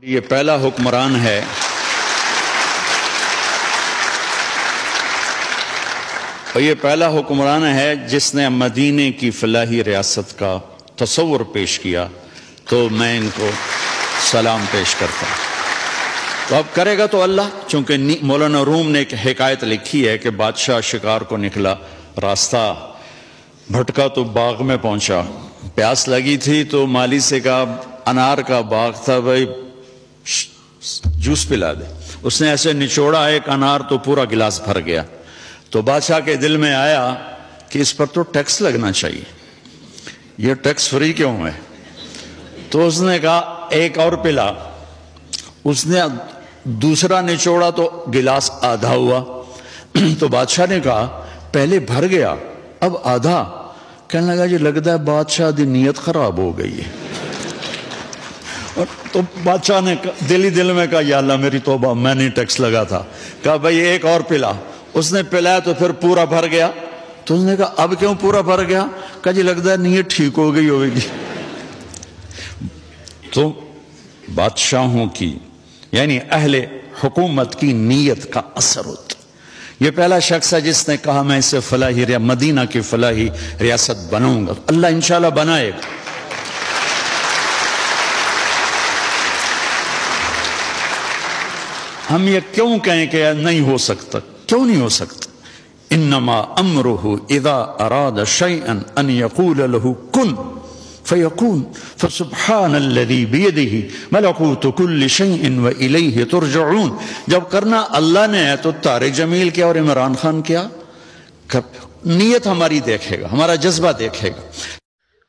اور یہ پہلا حکمران ہے جس نے مدینے کی فلاحی ریاست کا تصور پیش کیا، تو میں ان کو سلام پیش کرتا ہوں۔ تو اب کرے گا تو اللہ، چونکہ مولانا روم نے ایک حکایت لکھی ہے کہ بادشاہ شکار کو نکلا، راستہ بھٹکا تو باغ میں پہنچا، پیاس لگی تھی تو مالی سے کہا انار کا باغ تھا، بھائی جوس پلا دے۔ اس نے ایسے نچوڑا ایک انار تو پورا گلاس بھر گیا۔ تو بادشاہ کے دل میں آیا کہ اس پر تو ٹیکس لگنا چاہیے، یہ ٹیکس فری کیوں ہے؟ تو اس نے کہا ایک اور پلا۔ اس نے دوسرا نچوڑا تو گلاس آدھا ہوا۔ تو بادشاہ نے کہا پہلے بھر گیا اب آدھا۔ کہنے لگا جی لگتا ہے بادشاہ دی نیت خراب ہو گئی ہے۔ تو بادشاہ نے دل میں کہا یا اللہ میری توبہ، میں نہیں ٹیکس لگا تھا۔ کہا بھائی ایک اور پلا۔ اس نے پلایا تو پھر پورا بھر گیا۔ تو اس نے کہا اب کیوں پورا بھر گیا؟ کہا جی لگتا ہے نیت ٹھیک ہو گئی ہوگی۔ تو بادشاہوں کی یعنی اہل حکومت کی نیت کا اثر ہوتا۔ یہ پہلا شخص ہے جس نے کہا میں اسے فلاحی مدینہ کی فلاحی ریاست بناؤں گا۔ اللہ انشاءاللہ بنائے گا۔ ہم یہ کیوں کہیں کہ نہیں ہو سکتا؟ کیوں نہیں ہو سکتا؟ انما امرہ اذا اراد شیئا ان یقول له کن فیکون فسبحان الذی بیدہ ملکوت کل شیء والیہ ترجعون۔ جب کرنا اللہ نے ہے تو طارق جمیل کیا اور عمران خان کیا؟ نیت ہماری دیکھے گا، ہمارا جذبہ دیکھے گا۔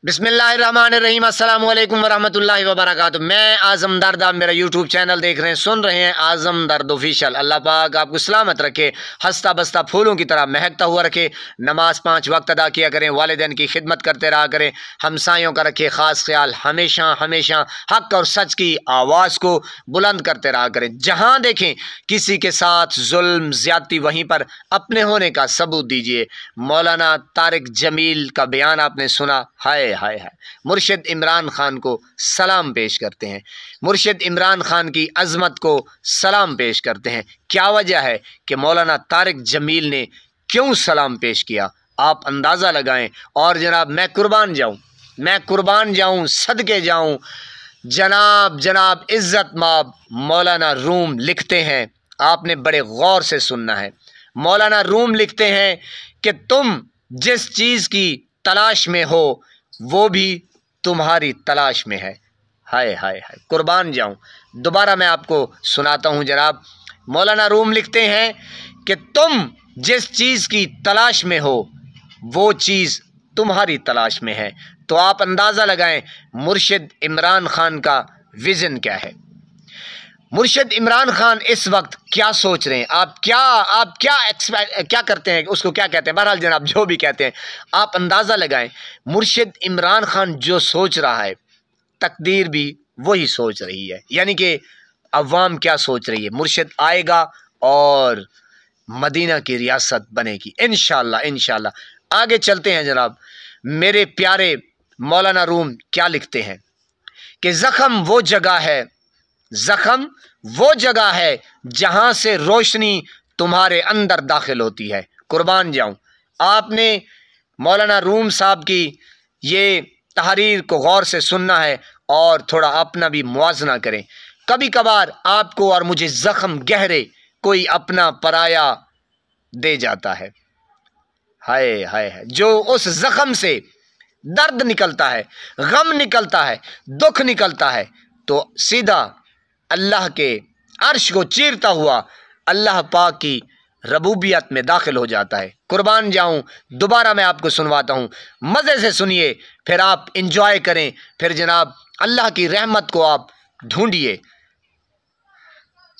بسم اللہ الرحمن الرحیم۔ السلام علیکم ورحمۃ اللہ وبرکاتہ۔ میں اعظم درد، آپ میرا یوٹیوب چینل دیکھ رہے ہیں، سن رہے ہیں اعظم درد آفیشیل۔ اللہ پاک آپ کو سلامت رکھے، ہنستا بستا پھولوں کی طرح مہکتا ہوا رکھے، نماز 5 وقت ادا کیا کریں، والدین کی خدمت کرتے رہا کریں، ہمسایوں کا رکھے خاص خیال، ہمیشہ ہمیشہ حق اور سچ کی آواز کو بلند کرتے رہا کریں۔ جہاں دیکھیں کسی کے ساتھ ظلم زیادتی، وہیں پر اپنے ہونے کا ثبوت دیجیے۔ مولانا طارق جمیل کا بیان آپ نے سنا، ہائے ہائے ہائے۔ مرشد عمران خان کو سلام پیش کرتے ہیں، مرشد عمران خان کی عظمت کو سلام پیش کرتے ہیں۔ کیا وجہ ہے کہ مولانا طارق جمیل نے کیوں سلام پیش کیا؟ آپ اندازہ لگائیں۔ اور جناب میں قربان جاؤں صدقے جاؤں، جناب عزت مآب مولانا روم لکھتے ہیں، آپ نے بڑے غور سے سننا ہے۔ مولانا روم لکھتے ہیں کہ تم جس چیز کی تلاش میں ہو وہ بھی تمہاری تلاش میں ہے۔ ہائے ہائے ہائے، قربان جاؤں۔ دوبارہ میں آپ کو سناتا ہوں جناب۔ مولانا روم لکھتے ہیں کہ تم جس چیز کی تلاش میں ہو وہ چیز تمہاری تلاش میں ہے۔ تو آپ اندازہ لگائیں مرشد عمران خان کا ویژن کیا ہے۔ مرشد عمران خان اس وقت کیا سوچ رہے ہیں؟ آپ کیا کرتے ہیں، اس کو کیا کہتے ہیں؟ بہرحال جناب جو بھی کہتے ہیں، آپ اندازہ لگائیں مرشد عمران خان جو سوچ رہا ہے تقدیر بھی وہی سوچ رہی ہے۔ یعنی کہ عوام کیا سوچ رہی ہے؟ مرشد آئے گا اور مدینہ کی ریاست بنے گی انشاءاللہ۔ آگے چلتے ہیں جناب۔ میرے پیارے مولانا روم کیا لکھتے ہیں کہ زخم وہ جگہ ہے جہاں سے روشنی تمہارے اندر داخل ہوتی ہے۔ قربان جاؤں۔ آپ نے مولانا روم صاحب کی یہ تحریر کو غور سے سننا ہے اور تھوڑا اپنا بھی موازنہ کریں۔ کبھی کبھار آپ کو اور مجھے زخم گہرے کوئی اپنا پرایا دے جاتا ہے، ہائے ہائے ہائے، جو اس زخم سے درد نکلتا ہے، غم نکلتا ہے، دکھ نکلتا ہے، تو سیدھا اللہ کے عرش کو چیرتا ہوا اللہ پاک کی ربوبیت میں داخل ہو جاتا ہے۔ قربان جاؤں۔ دوبارہ میں آپ کو سنواتا ہوں، مزے سے سنیے، پھر آپ انجوائے کریں، پھر جناب اللہ کی رحمت کو آپ ڈھونڈیے۔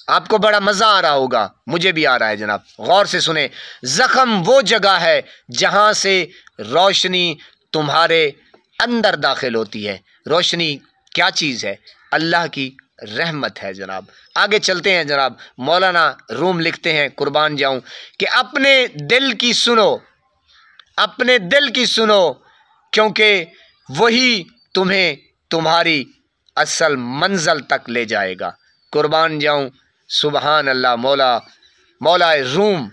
آپ کو بڑا مزہ آ رہا ہوگا، مجھے بھی آ رہا ہے جناب۔ غور سے سنیں۔ زخم وہ جگہ ہے جہاں سے روشنی تمہارے اندر داخل ہوتی ہے۔ روشنی کیا چیز ہے؟ اللہ کی رحمت ہے جناب۔ آگے چلتے ہیں جناب۔ مولانا روم لکھتے ہیں، قربان جاؤں، کہ اپنے دل کی سنو کیونکہ وہی تمہیں تمہاری اصل منزل تک لے جائے گا۔ قربان جاؤں سبحان اللہ مولا روم،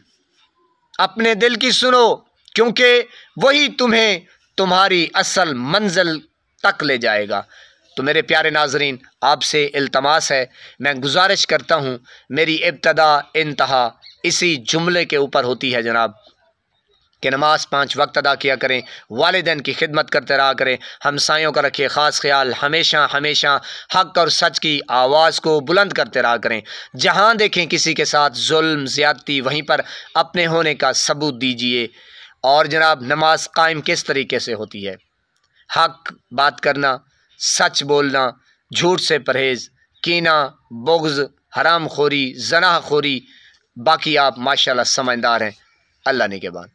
اپنے دل کی سنو، کیونکہ وہی تمہیں تمہاری اصل منزل تک لے جائے گا۔ تو میرے پیارے ناظرین، آپ سے التماس ہے، میں گزارش کرتا ہوں، میری ابتدا انتہا اسی جملے کے اوپر ہوتی ہے جناب، کہ نماز 5 وقت ادا کیا کریں، والدین کی خدمت کرتے رہا کریں، ہمسایوں کا رکھے خاص خیال، ہمیشہ حق اور سچ کی آواز کو بلند کرتے رہا کریں، جہاں دیکھیں کسی کے ساتھ ظلم زیادتی وہیں پر اپنے ہونے کا ثبوت دیجئے۔ اور جناب نماز قائم کس طریقے سے ہوتی ہے؟ حق بات کرنا، سچ بولنا، جھوٹ سے پرہیز، کینہ، بغض، حرام خوری، زنا خوری، باقی آپ ماشاءاللہ سمجھدار ہیں، اللہ نگہبان۔